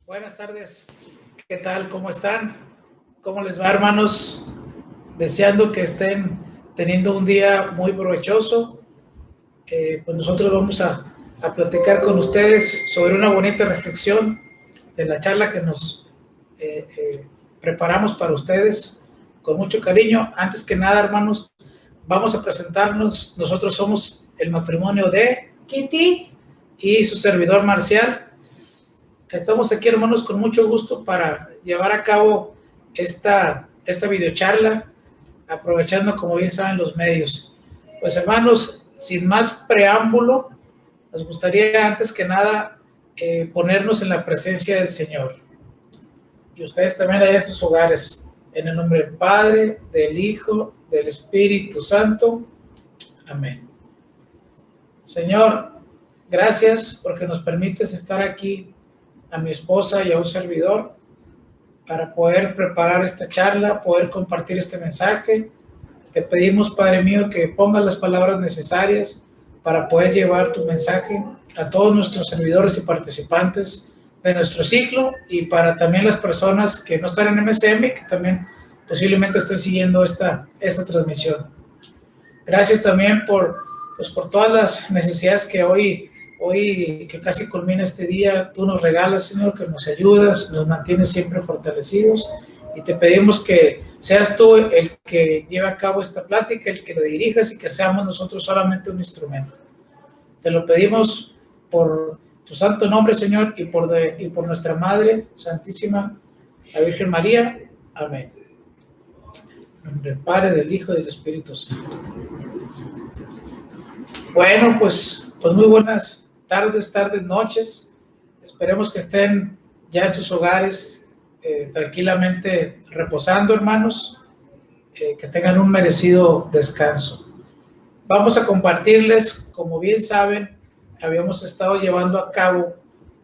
Buenas tardes, ¿qué tal? ¿Cómo están? ¿Cómo les va, hermanos? Deseando que estén teniendo un día muy provechoso. Pues nosotros vamos a platicar con ustedes sobre una bonita reflexión de la charla que nos preparamos para ustedes con mucho cariño. Antes que nada, hermanos, vamos a presentarnos. Nosotros somos el matrimonio de Kitty y su servidor Marcial. Estamos aquí, hermanos, con mucho gusto para llevar a cabo esta videocharla, aprovechando, como bien saben, los medios. Pues, hermanos, sin más preámbulo, nos gustaría antes que nada ponernos en la presencia del Señor. Y ustedes también allá en sus hogares, en el nombre del Padre, del Hijo, del Espíritu Santo. Amén. Señor, gracias porque nos permites estar aquí, a mi esposa y a un servidor, para poder preparar esta charla, poder compartir este mensaje. Te pedimos, Padre mío, que pongas las palabras necesarias para poder llevar tu mensaje a todos nuestros servidores y participantes de nuestro ciclo, y para también las personas que no están en MSM, que también posiblemente estén siguiendo esta transmisión. Gracias también por todas las necesidades que hoy que casi culmina este día, tú nos regalas, Señor, que nos ayudas, nos mantienes siempre fortalecidos, y te pedimos que seas tú el que lleve a cabo esta plática, el que la dirijas, y que seamos nosotros solamente un instrumento. Te lo pedimos por tu santo nombre, Señor, y por nuestra Madre Santísima, la Virgen María. Amén. En nombre del Padre, del Hijo y del Espíritu Santo. Bueno, pues muy buenas tardes, noches. Esperemos que estén ya en sus hogares tranquilamente reposando, hermanos, que tengan un merecido descanso. Vamos a compartirles, como bien saben, habíamos estado llevando a cabo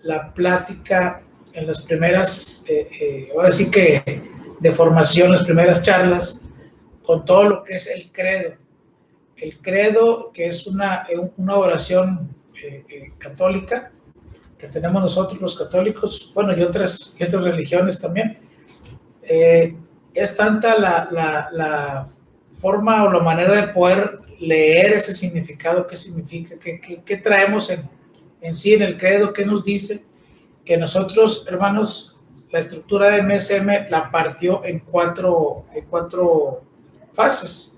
la plática en las primeras, voy a decir que de formación, las primeras charlas, con todo lo que es el credo. El credo, que es una oración católica que tenemos nosotros los católicos, bueno, y otras religiones también. Es tanta la forma o la manera de poder leer ese significado, qué significa, qué traemos en sí en el credo, qué nos dice, que nosotros, hermanos, la estructura de MSM la partió en cuatro fases.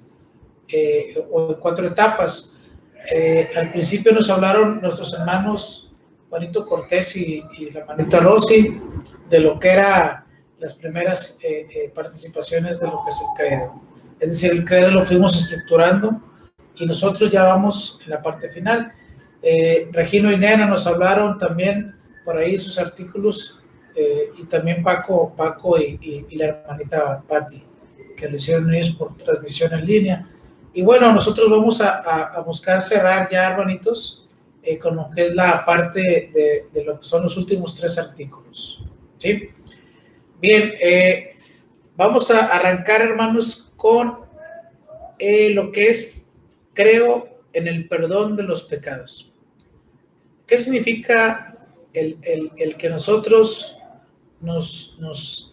O en 4 etapas. Al principio nos hablaron nuestros hermanos Juanito Cortés y la hermanita Rosy de lo que era las primeras participaciones de lo que es el credo. Es decir, el credo lo fuimos estructurando y nosotros ya vamos en la parte final. Regino y Nena nos hablaron también por ahí sus artículos, y también Paco y la hermanita Patti, que lo hicieron ellos por transmisión en línea. Y bueno, nosotros vamos a buscar cerrar ya, hermanitos, con lo que es la parte de lo que son los últimos 3 artículos. ¿Sí? Bien, vamos a arrancar, hermanos, con lo que es creo en el perdón de los pecados. ¿Qué significa el que nosotros nos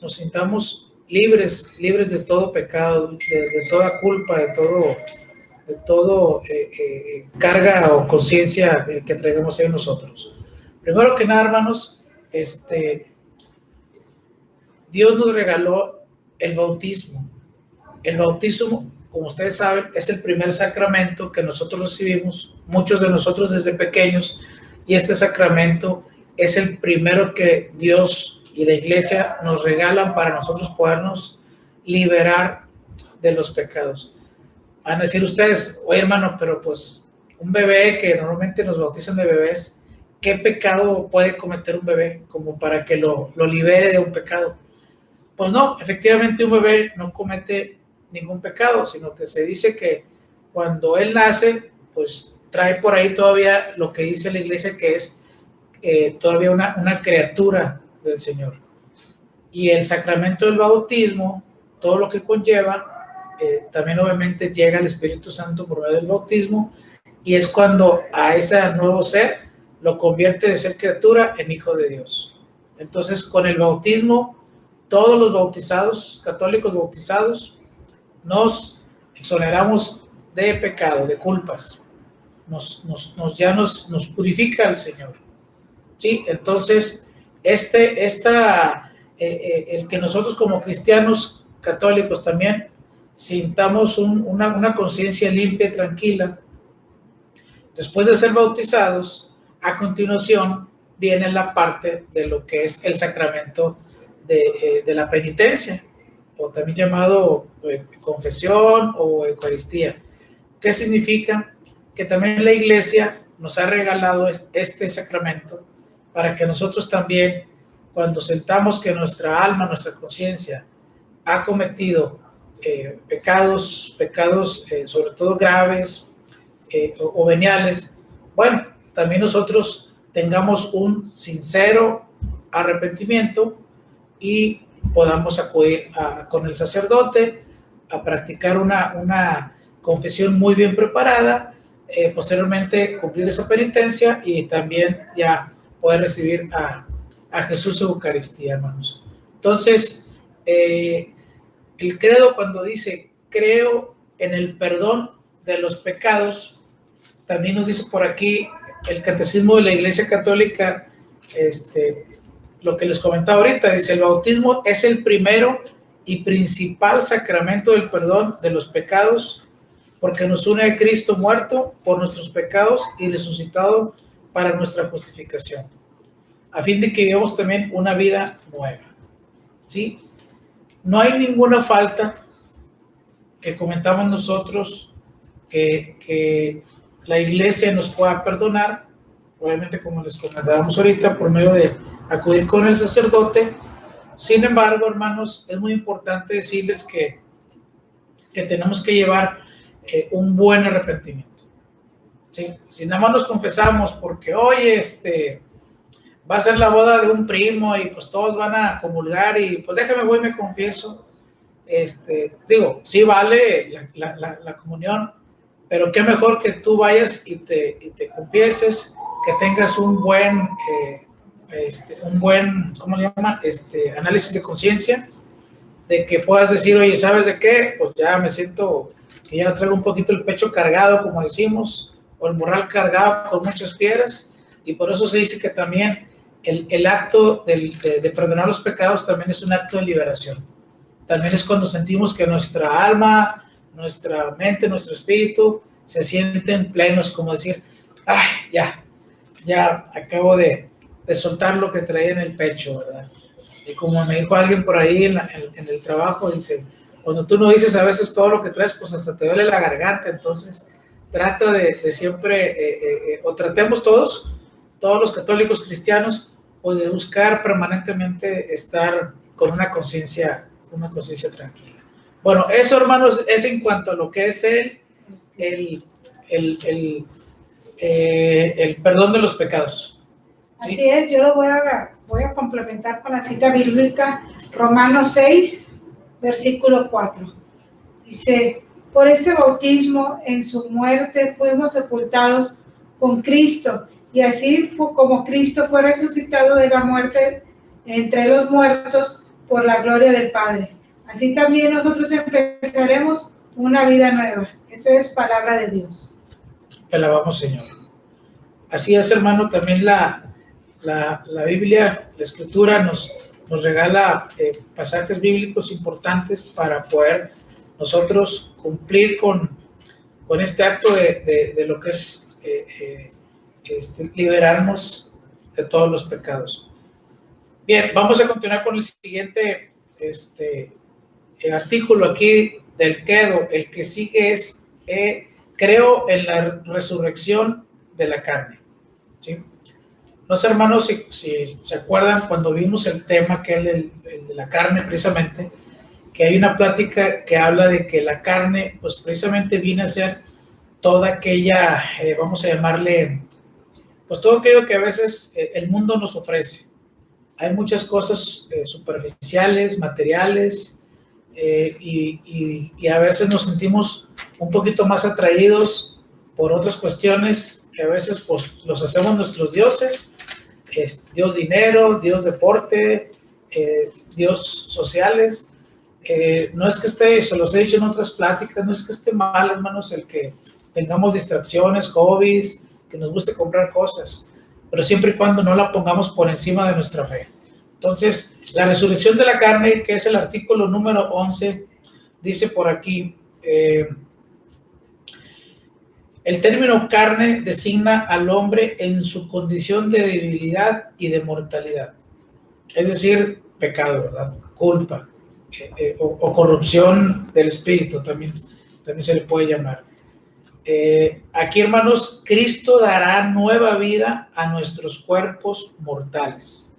sintamos libres de todo pecado, de toda culpa, de todo carga o conciencia que traigamos en nosotros? Primero que nada, hermanos, Dios nos regaló el bautismo. El bautismo, como ustedes saben, es el primer sacramento que nosotros recibimos, muchos de nosotros desde pequeños, y este sacramento es el primero que Dios y la iglesia nos regalan para nosotros podernos liberar de los pecados. Van a decir ustedes, oye, hermano, pero pues un bebé, que normalmente nos bautizan de bebés, ¿qué pecado puede cometer un bebé como para que lo libere de un pecado? Pues no, efectivamente un bebé no comete ningún pecado, sino que se dice que cuando él nace, pues trae por ahí todavía lo que dice la iglesia, que es todavía una criatura del Señor. Y el sacramento del bautismo, todo lo que conlleva, también obviamente llega el Espíritu Santo por medio del bautismo, y es cuando a ese nuevo ser lo convierte de ser criatura en hijo de Dios. Entonces, con el bautismo, todos los bautizados, católicos bautizados, nos exoneramos de pecado, de culpas. Nos purifica el Señor. ¿Sí? Entonces, el que nosotros como cristianos católicos también sintamos una conciencia limpia y tranquila, después de ser bautizados, a continuación viene la parte de lo que es el sacramento de la penitencia, o también llamado confesión o Eucaristía. ¿Qué significa? Que también la Iglesia nos ha regalado este sacramento para que nosotros también, cuando sentamos que nuestra alma, nuestra conciencia ha cometido pecados sobre todo graves o veniales, bueno, también nosotros tengamos un sincero arrepentimiento y podamos acudir con el sacerdote a practicar una confesión muy bien preparada, posteriormente cumplir esa penitencia y también ya poder recibir a Jesús en Eucaristía, hermanos. Entonces, el credo, cuando dice creo en el perdón de los pecados, también nos dice por aquí el Catecismo de la Iglesia Católica, lo que les comentaba ahorita, dice: el bautismo es el primero y principal sacramento del perdón de los pecados, porque nos une a Cristo muerto por nuestros pecados y resucitado para nuestra justificación, a fin de que vivamos también una vida nueva. ¿Sí? No hay ninguna falta que comentamos nosotros que la Iglesia nos pueda perdonar, obviamente, como les comentábamos ahorita, por medio de acudir con el sacerdote. Sin embargo, hermanos, es muy importante decirles que tenemos que llevar un buen arrepentimiento. ¿Sí? Si nada más nos confesamos porque, oye, va a ser la boda de un primo y pues todos van a comulgar y pues déjame voy y me confieso. Digo, sí vale la comunión, pero qué mejor que tú vayas y te confieses, que tengas un buen, ¿cómo le llaman? Análisis de conciencia, de que puedas decir, oye, ¿sabes de qué? Pues ya me siento que ya traigo un poquito el pecho cargado, como decimos, o el morral cargado con muchas piedras, y por eso se dice que también el acto de perdonar los pecados también es un acto de liberación. También es cuando sentimos que nuestra alma, nuestra mente, nuestro espíritu se sienten plenos, como decir, ay, ya acabo de soltar lo que traía en el pecho, ¿verdad? Y como me dijo alguien por ahí en el trabajo, dice, cuando tú no dices a veces todo lo que traes, pues hasta te duele la garganta. Entonces trata de siempre, o tratemos todos los católicos cristianos, pues de buscar permanentemente estar con una conciencia tranquila. Bueno, eso, hermanos, es en cuanto a lo que es el perdón de los pecados. ¿Sí? Así es, yo lo voy a complementar con la cita bíblica, Romanos 6, versículo 4. Dice, por ese bautismo en su muerte fuimos sepultados con Cristo, y así fue como Cristo fue resucitado de la muerte entre los muertos por la gloria del Padre. Así también nosotros empezaremos una vida nueva. Eso es palabra de Dios. Te alabamos, Señor. Así es, hermano, también la Biblia, la Escritura nos regala pasajes bíblicos importantes para poder nosotros cumplir con este acto de lo que es liberarnos de todos los pecados. Bien, vamos a continuar con el siguiente artículo aquí del credo. El que sigue es creo en la resurrección de la carne. ¿Sí? No sé, hermanos, si se acuerdan cuando vimos el tema que es el de la carne, precisamente, que hay una plática que habla de que la carne, pues precisamente viene a ser toda aquella, vamos a llamarle, pues todo aquello que a veces el mundo nos ofrece. Hay muchas cosas superficiales, materiales, y a veces nos sentimos un poquito más atraídos por otras cuestiones que a veces pues los hacemos nuestros dioses, Dios dinero, Dios deporte, Dios sociales. No es que esté, se los he dicho en otras pláticas, no es que esté mal, hermanos, el que tengamos distracciones, hobbies, que nos guste comprar cosas, pero siempre y cuando no la pongamos por encima de nuestra fe. Entonces, la resurrección de la carne, que es el artículo número 11, dice por aquí, el término carne designa al hombre en su condición de debilidad y de mortalidad, es decir, pecado, ¿verdad? Culpa o corrupción del espíritu, también se le puede llamar. Aquí, hermanos, Cristo dará nueva vida a nuestros cuerpos mortales.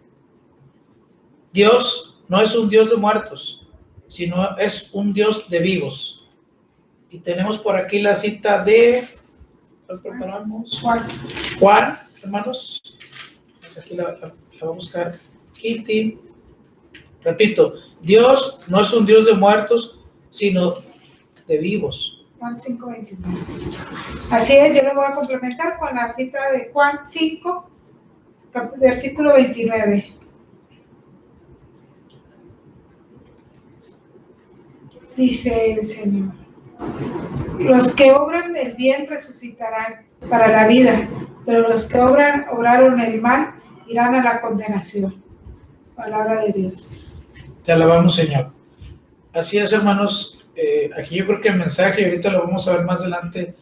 Dios no es un Dios de muertos, sino es un Dios de vivos. Y tenemos por aquí la cita de... ¿Cuál preparamos? Juan, hermanos. Aquí la voy a buscar. Kitty. Repito, Dios no es un Dios de muertos, sino de vivos. Juan 5:29. Así es, yo lo voy a complementar con la cita de Juan 5, versículo 29. Dice el Señor: los que obran el bien resucitarán para la vida, pero los que obraron el mal irán a la condenación. Palabra de Dios. Te alabamos, Señor. Así es, hermanos. Aquí yo creo que el mensaje, ahorita lo vamos a ver más adelante,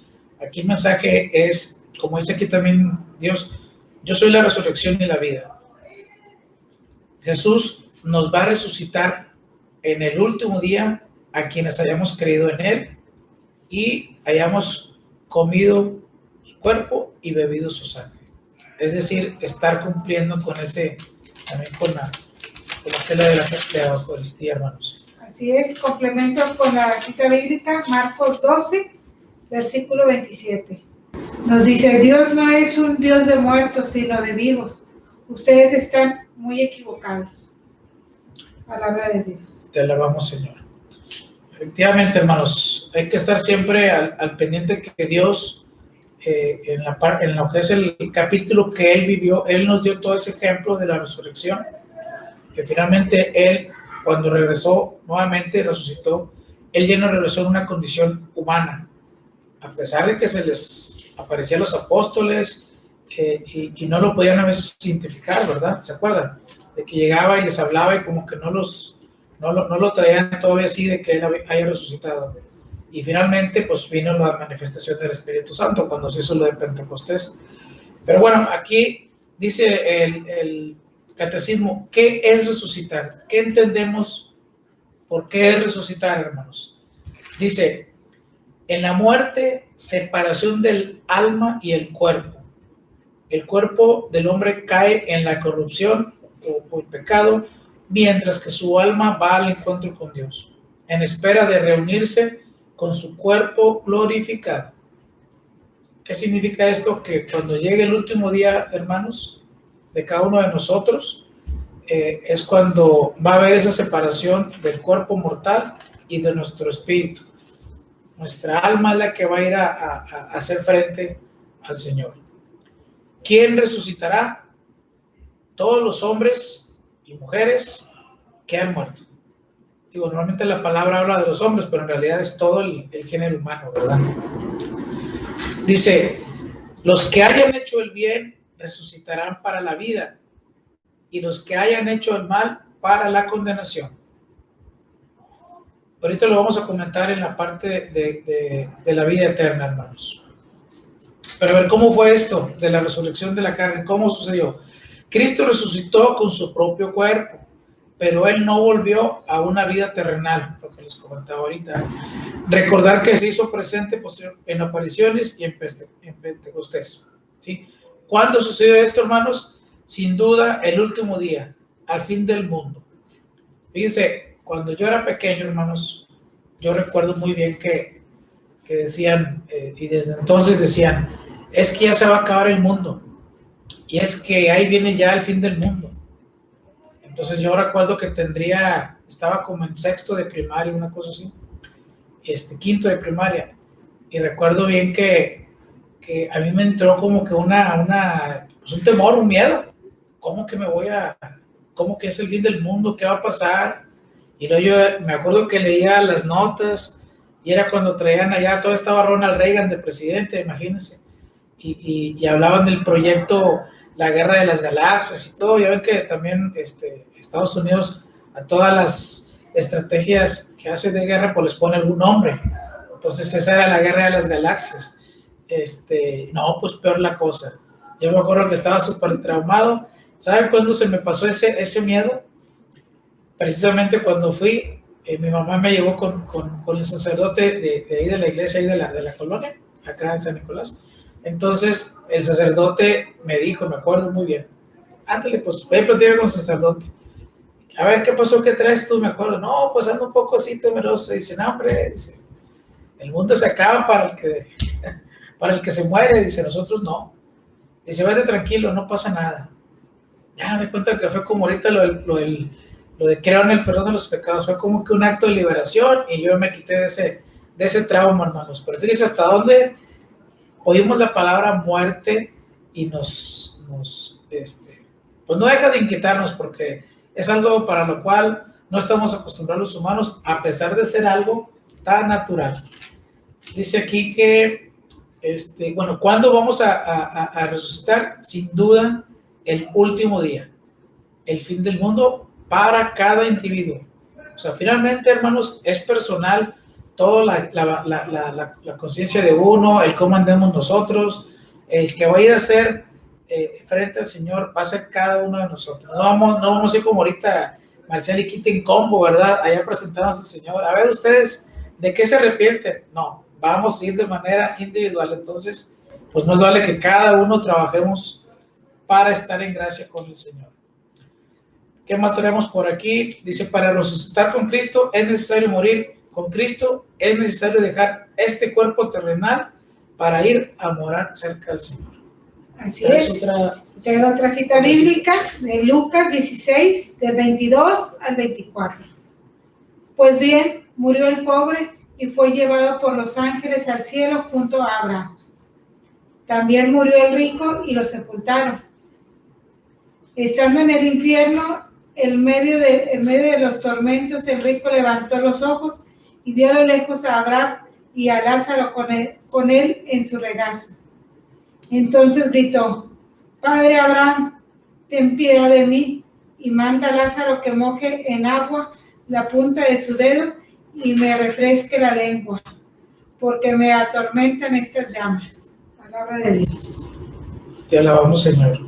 aquí el mensaje es, como dice aquí también Dios, yo soy la resurrección y la vida. Jesús nos va a resucitar en el último día a quienes hayamos creído en Él y hayamos comido su cuerpo y bebido su sangre. Es decir, estar cumpliendo con ese, también con la tela de la Eucaristía, hermanos. Así es, complemento con la cita bíblica, Marcos 12, versículo 27. Nos dice: Dios no es un Dios de muertos, sino de vivos. Ustedes están muy equivocados. Palabra de Dios. Te alabamos, Señor. Efectivamente, hermanos, hay que estar siempre al pendiente que Dios, en lo que es el capítulo que Él vivió, Él nos dio todo ese ejemplo de la resurrección, que finalmente Él, cuando regresó nuevamente, resucitó, Él ya no regresó en una condición humana, a pesar de que se les aparecía a los apóstoles y no lo podían a veces identificar, ¿verdad? ¿Se acuerdan? De que llegaba y les hablaba y como que no lo traían todavía así de que Él haya resucitado. Y finalmente, pues vino la manifestación del Espíritu Santo cuando se hizo lo de Pentecostés. Pero bueno, aquí dice el catecismo, ¿qué es resucitar? ¿Qué entendemos por qué es resucitar, hermanos? Dice, en la muerte, separación del alma y el cuerpo. El cuerpo del hombre cae en la corrupción o el pecado, mientras que su alma va al encuentro con Dios, en espera de reunirse con su cuerpo glorificado. ¿Qué significa esto? Que cuando llegue el último día, hermanos, de cada uno de nosotros, es cuando va a haber esa separación del cuerpo mortal y de nuestro espíritu. Nuestra alma es la que va a ir a hacer frente al Señor. ¿Quién resucitará? Todos los hombres y mujeres que han muerto. Digo, normalmente la palabra habla de los hombres, pero en realidad es todo el género humano, ¿verdad? Dice, los que hayan hecho el bien resucitarán para la vida, y los que hayan hecho el mal para la condenación. Ahorita lo vamos a comentar en la parte de la vida eterna, hermanos. Pero a ver, ¿cómo fue esto de la resurrección de la carne? ¿Cómo sucedió? Cristo resucitó con su propio cuerpo, pero Él no volvió a una vida terrenal, lo que les comentaba ahorita. Recordar que se hizo presente en apariciones y en Pentecostés, ¿sí? ¿Cuándo sucedió esto, hermanos? Sin duda, el último día, al fin del mundo. Fíjense, cuando yo era pequeño, hermanos, yo recuerdo muy bien que decían, y desde entonces decían, es que ya se va a acabar el mundo, y es que ahí viene ya el fin del mundo. Entonces yo recuerdo que estaba como en sexto de primaria, una cosa así, quinto de primaria, y recuerdo bien que a mí me entró como que un temor, un miedo. ¿cómo que cómo que es el fin del mundo? ¿Qué va a pasar? Y luego yo me acuerdo que leía las notas y era cuando traían allá, todo estaba Ronald Reagan de presidente, imagínense, y hablaban del proyecto La Guerra de las Galaxias y todo. Ya ven que también Estados Unidos a todas las estrategias que hace de guerra pues les pone algún nombre. Entonces esa era la Guerra de las Galaxias. No, pues peor la cosa. Yo me acuerdo que estaba súper traumado. ¿Saben cuándo se me pasó ese miedo? Precisamente cuando fui, mi mamá me llevó con el sacerdote de ahí de la iglesia, ahí de la colonia, acá en San Nicolás. Entonces el sacerdote me dijo, me acuerdo muy bien, ándale, pues ve a platicar con el sacerdote. A ver, ¿qué pasó? ¿Qué traes tú? Me acuerdo, no, pues ando un poco así temeroso. Dice, no, hombre, dice, el mundo se acaba para el que se muere, dice, nosotros no. Dice, vete tranquilo, no pasa nada. Ya me di cuenta que fue como ahorita lo de creo en el perdón de los pecados, fue como que un acto de liberación y yo me quité de ese trauma, hermanos. Pero fíjense hasta dónde oímos la palabra muerte y pues no deja de inquietarnos, porque es algo para lo cual no estamos acostumbrados los humanos, a pesar de ser algo tan natural. Dice aquí que, bueno, ¿cuándo vamos a resucitar? Sin duda, el último día, el fin del mundo para cada individuo. O sea, finalmente, hermanos, es personal toda la conciencia de uno, el cómo andemos nosotros, el que va a ir a ser frente al Señor va a ser cada uno de nosotros. No vamos a ir como ahorita Marcial y Quiten combo, ¿verdad? Allá presentamos al Señor. A ver, ustedes, ¿de qué se arrepienten? No, vamos a ir de manera individual. Entonces, pues nos vale que cada uno trabajemos para estar en gracia con el Señor. ¿Qué más tenemos por aquí? Dice, para resucitar con Cristo es necesario morir con Cristo, es necesario dejar este cuerpo terrenal para ir a morar cerca del Señor. Así es. Tengo otra cita bíblica de Lucas 16, del 22 al 24. Pues bien, murió el pobre y fue llevado por los ángeles al cielo junto a Abraham. También murió el rico y lo sepultaron. Estando en el infierno, en medio de los tormentos, el rico levantó los ojos y vio a lo lejos a Abraham y a Lázaro con él en su regazo. Entonces gritó, Padre Abraham, ten piedad de mí y manda a Lázaro que moje en agua la punta de su dedo y me refresque la lengua, porque me atormentan estas llamas. Palabra de Dios. Te alabamos, Señor.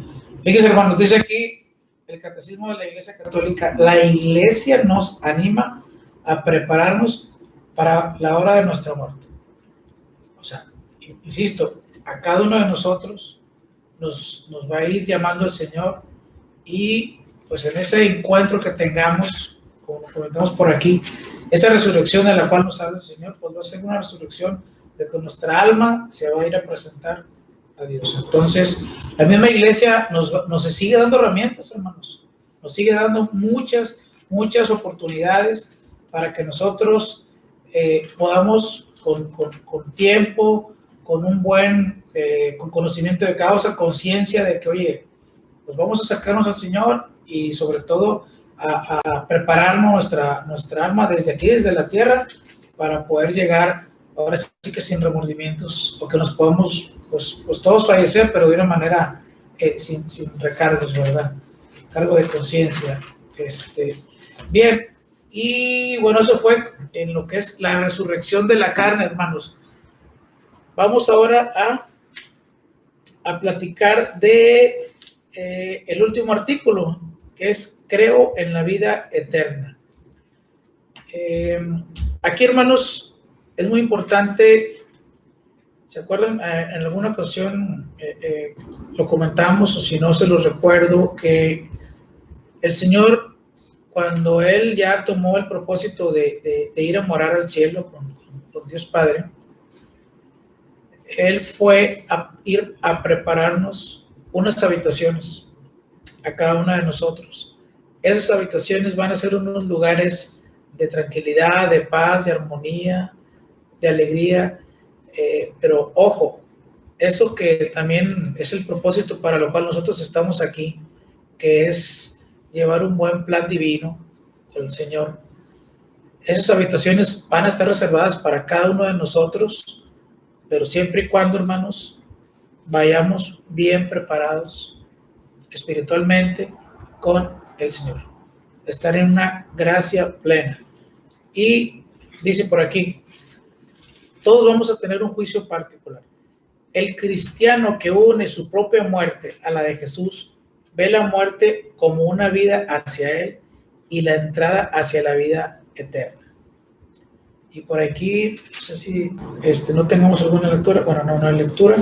Fíjense, hermanos, dice aquí el Catecismo de la Iglesia Católica, la Iglesia nos anima a prepararnos para la hora de nuestra muerte. O sea, insisto, a cada uno de nosotros nos va a ir llamando el Señor, y pues en ese encuentro que tengamos, como comentamos por aquí, esa resurrección de la cual nos habla el Señor, pues va a ser una resurrección de que nuestra alma se va a ir a presentar a Dios. Entonces, la misma iglesia nos sigue dando herramientas, hermanos, nos sigue dando muchas oportunidades para que nosotros podamos con tiempo, con un buen con conocimiento de causa, conciencia de que, oye, pues vamos a acercarnos al Señor, y sobre todo a preparar nuestra alma desde aquí, desde la tierra, para poder llegar, ahora sí que sin remordimientos, o que nos podamos pues todos fallecer, pero de una manera sin recargos, ¿verdad? Cargo de conciencia. Bien, y bueno, eso fue en lo que es la resurrección de la carne, hermanos. Vamos ahora a platicar de el último artículo, que es creo en la vida eterna. Aquí, hermanos, es muy importante. ¿Se acuerdan? En alguna ocasión lo comentamos, o si no se los recuerdo, que el Señor, cuando Él ya tomó el propósito de ir a morar al cielo con Dios Padre, Él fue a ir a prepararnos unas habitaciones a cada una de nosotros. Esas habitaciones van a ser unos lugares de tranquilidad, de paz, de armonía, de alegría. Pero ojo, eso que también es el propósito para lo cual nosotros estamos aquí, que es llevar un buen plan divino con el Señor. Esas habitaciones van a estar reservadas para cada uno de nosotros, pero siempre y cuando, hermanos, vayamos bien preparados espiritualmente con el Señor. Estar en una gracia plena. Y dice por aquí, todos vamos a tener un juicio particular. El cristiano que une su propia muerte a la de Jesús ve la muerte como una vida hacia Él y la entrada hacia la vida eterna. Y por aquí, no sé si no tengamos alguna lectura. Bueno, no, una lectura.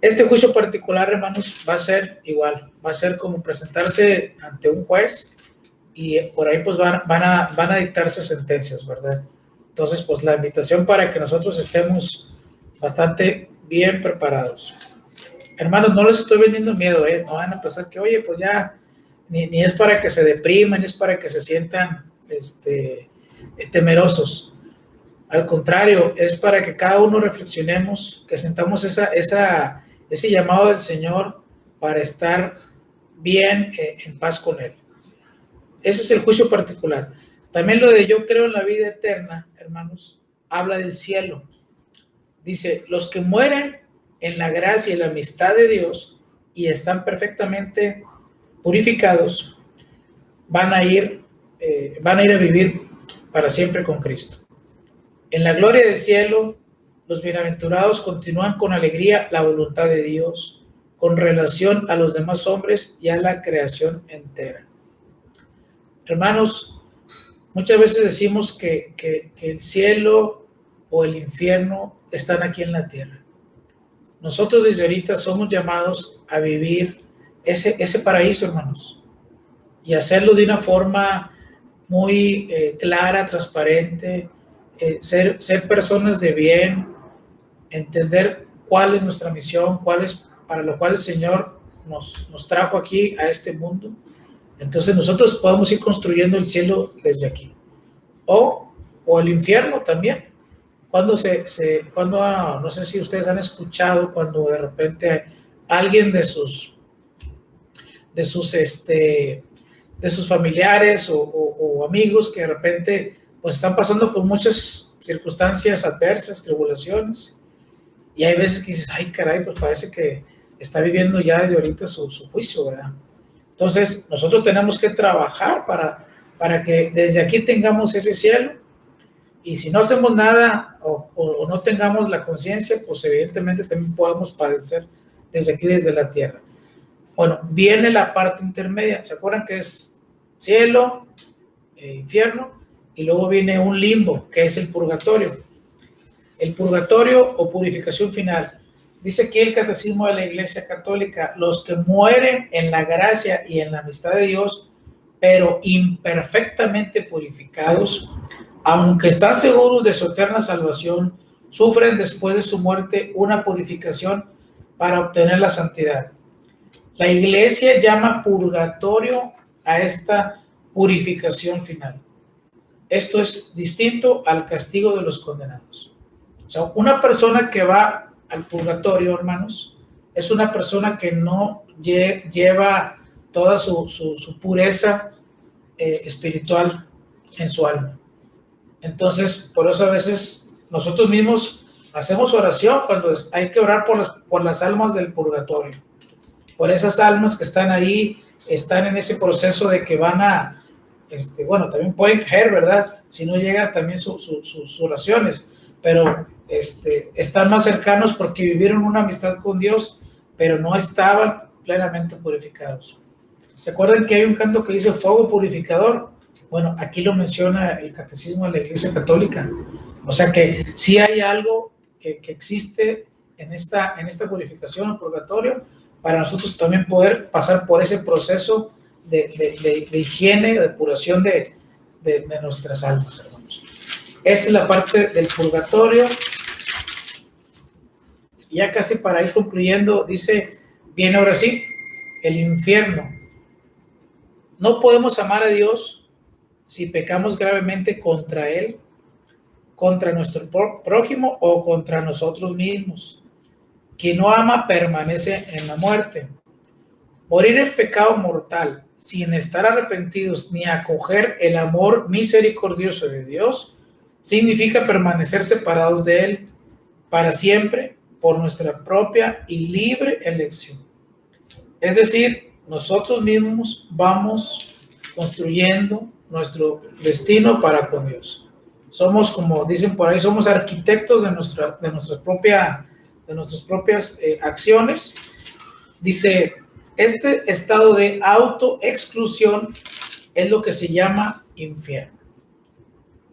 Este juicio particular, hermanos, va a ser igual. Va a ser como presentarse ante un juez y por ahí pues van a dictarse sentencias, ¿verdad? Entonces, pues la invitación para que nosotros estemos bastante bien preparados. Hermanos, no les estoy vendiendo miedo, no van a pensar que, oye, pues ya, ni es para que se depriman, ni es para que se sientan temerosos. Al contrario, es para que cada uno reflexionemos, que sentamos ese llamado del Señor para estar bien en paz con Él. Ese es el juicio particular. También lo de yo creo en la vida eterna, hermanos, habla del cielo. Dice, los que mueren en la gracia y la amistad de Dios y están perfectamente purificados, van a ir a vivir para siempre con Cristo. En la gloria del cielo, los bienaventurados continúan con alegría la voluntad de Dios con relación a los demás hombres y a la creación entera. Hermanos, muchas veces decimos que el cielo o el infierno están aquí en la tierra. Nosotros desde ahorita somos llamados a vivir ese paraíso, hermanos, y hacerlo de una forma muy clara, transparente, ser personas de bien, entender cuál es nuestra misión, para lo cual el Señor nos trajo aquí a este mundo. Entonces nosotros podemos ir construyendo el cielo desde aquí. O el infierno también. Cuando no sé si ustedes han escuchado cuando de repente alguien de sus familiares o amigos que de repente pues están pasando por muchas circunstancias adversas, tribulaciones, y hay veces que dices, ay caray, pues parece que está viviendo ya desde ahorita su juicio, ¿verdad? Entonces nosotros tenemos que trabajar para que desde aquí tengamos ese cielo, y si no hacemos nada o no tengamos la conciencia, pues evidentemente también podemos padecer desde aquí, desde la tierra. Bueno, viene la parte intermedia. ¿Se acuerdan que es cielo, infierno? Y luego viene un limbo, que es el purgatorio. El purgatorio o purificación final. Dice aquí el Catecismo de la Iglesia Católica, los que mueren en la gracia y en la amistad de Dios, pero imperfectamente purificados, aunque están seguros de su eterna salvación, sufren después de su muerte una purificación para obtener la santidad. La Iglesia llama purgatorio a esta purificación final. Esto es distinto al castigo de los condenados. O sea, una persona que va al purgatorio, hermanos, es una persona que no lleva toda su pureza espiritual en su alma. Entonces, por eso a veces nosotros mismos hacemos oración cuando hay que orar por las almas del purgatorio, por esas almas que están ahí, están en ese proceso de que van a, bueno, también pueden caer, ¿verdad? Si no llega también sus oraciones, pero están más cercanos porque vivieron una amistad con Dios, pero no estaban plenamente purificados. ¿Se acuerdan que hay un canto que dice fuego purificador? Bueno, aquí lo menciona el Catecismo de la Iglesia Católica. O sea que sí hay algo que existe en esta purificación o purgatorio para nosotros también poder pasar por ese proceso de higiene, de depuración de nuestras almas, hermanos. Esa es la parte del purgatorio. Ya casi para ir concluyendo, dice, viene ahora sí, el infierno. No podemos amar a Dios si pecamos gravemente contra Él, contra nuestro prójimo o contra nosotros mismos. Quien no ama permanece en la muerte. Morir en pecado mortal sin estar arrepentidos ni acoger el amor misericordioso de Dios significa permanecer separados de Él para siempre por nuestra propia y libre elección. Es decir, nosotros mismos vamos construyendo nuestro destino para con Dios. Somos, como dicen por ahí, somos arquitectos de nuestras propias acciones. Dice, este estado de autoexclusión es lo que se llama infierno.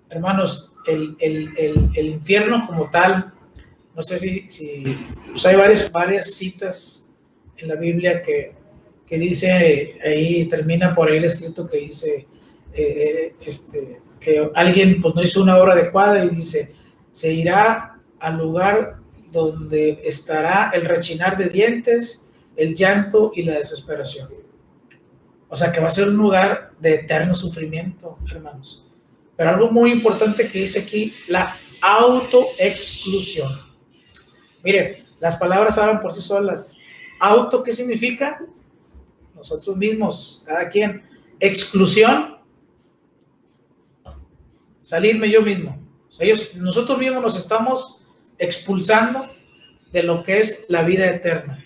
Hermanos, el infierno como tal, no sé si pues hay varias citas en la Biblia que dice, ahí termina por ahí el escrito que dice que alguien pues no hizo una obra adecuada y dice, se irá al lugar donde estará el rechinar de dientes, el llanto y la desesperación. O sea que va a ser un lugar de eterno sufrimiento, hermanos. Pero algo muy importante que dice aquí, la autoexclusión. Miren, las palabras hablan por sí solas. Auto, ¿qué significa? Nosotros mismos, cada quien. Exclusión, salirme yo mismo. O sea, nosotros mismos nos estamos expulsando de lo que es la vida eterna.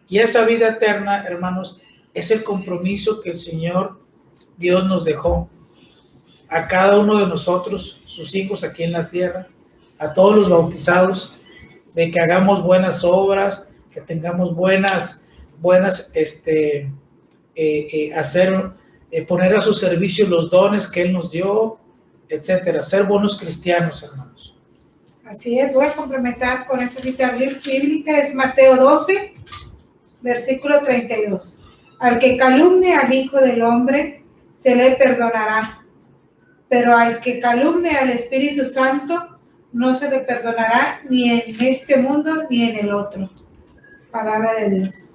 Y esa vida eterna, hermanos, es el compromiso que el Señor Dios nos dejó a cada uno de nosotros, sus hijos aquí en la tierra, a todos los bautizados, de que hagamos buenas obras, que tengamos poner a su servicio los dones que Él nos dio, etcétera, ser buenos cristianos, hermanos. Así es, voy a complementar con esta cita bíblica, es Mateo 12, versículo 32. Al que calumnie al Hijo del Hombre, se le perdonará, pero al que calumnie al Espíritu Santo, no se le perdonará ni en este mundo ni en el otro. Palabra de Dios.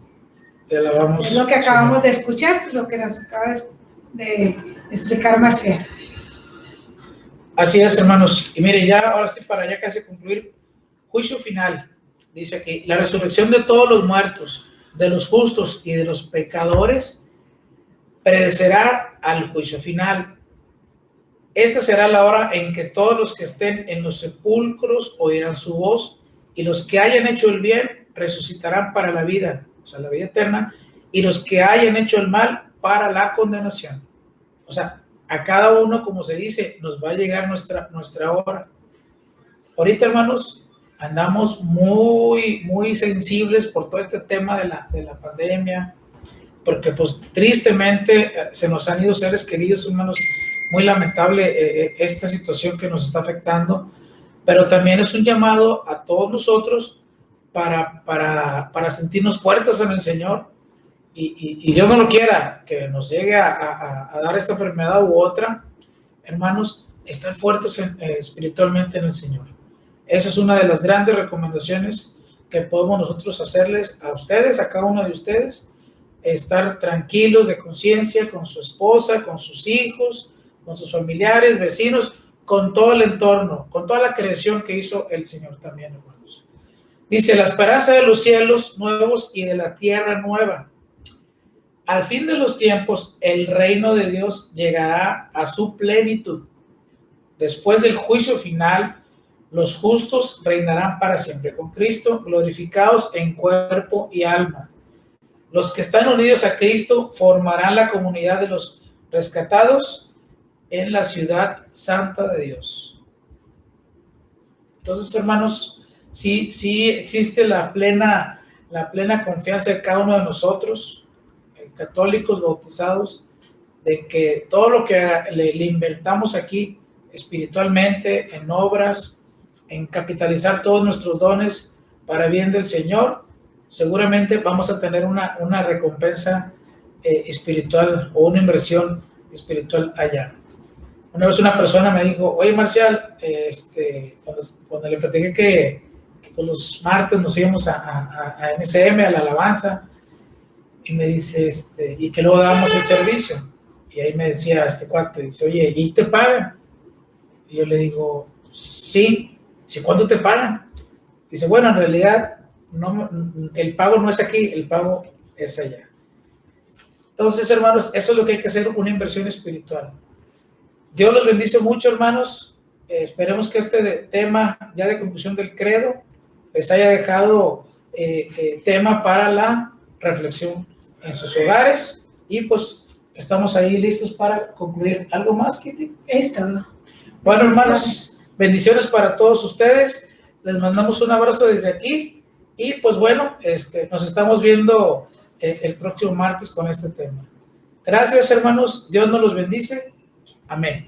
Te alabamos. Es lo que acabamos de escuchar, lo que nos acaba de explicar Marcial. Así es, hermanos. Y miren, ya ahora sí, para ya casi concluir, juicio final. Dice aquí, la resurrección de todos los muertos, de los justos y de los pecadores, precederá al juicio final. Esta será la hora en que todos los que estén en los sepulcros oirán su voz, y los que hayan hecho el bien resucitarán para la vida, o sea, la vida eterna, y los que hayan hecho el mal para la condenación. O sea, a cada uno, como se dice, nos va a llegar nuestra hora. Ahorita, hermanos, andamos muy sensibles por todo este tema de la pandemia, porque pues tristemente se nos han ido seres queridos, hermanos. Muy lamentable esta situación que nos está afectando, pero también es un llamado a todos nosotros para sentirnos fuertes en el Señor, y Dios no lo quiera que nos llegue a dar esta enfermedad u otra, hermanos, estar fuertes espiritualmente en el Señor. Esa es una de las grandes recomendaciones que podemos nosotros hacerles a ustedes, a cada uno de ustedes, estar tranquilos de conciencia con su esposa, con sus hijos, con sus familiares, vecinos, con todo el entorno, con toda la creación que hizo el Señor también, hermanos. Dice, la esperanza de los cielos nuevos y de la tierra nueva. Al fin de los tiempos, el reino de Dios llegará a su plenitud. Después del juicio final, los justos reinarán para siempre con Cristo, glorificados en cuerpo y alma. Los que están unidos a Cristo formarán la comunidad de los rescatados en la ciudad santa de Dios. Entonces, hermanos, sí existe la plena confianza de cada uno de nosotros, católicos bautizados, de que todo lo que le invertamos aquí espiritualmente, en obras, en capitalizar todos nuestros dones para bien del Señor, seguramente vamos a tener una recompensa espiritual o una inversión espiritual allá. Una vez una persona me dijo, oye Marcial, cuando le platiqué que los martes nos íbamos a NCM, a la alabanza, y me dice, y que luego dábamos el servicio, y ahí me decía este cuate, dice, oye, ¿y te pagan? Y yo le digo, sí, ¿cuánto te pagan? Dice, bueno, en realidad el pago no es aquí, el pago es allá. Entonces, hermanos, eso es lo que hay que hacer, una inversión espiritual. Dios los bendice mucho, hermanos. Esperemos que este tema ya de conclusión del credo les haya dejado tema para la reflexión en sus hogares. Y pues estamos ahí listos para concluir. ¿Algo más, Kitty? Esto, ¿no? Bueno, hermanos, bendiciones para todos ustedes. Les mandamos un abrazo desde aquí. Y pues bueno, nos estamos viendo el próximo martes con este tema. Gracias, hermanos. Dios nos los bendice. Amén.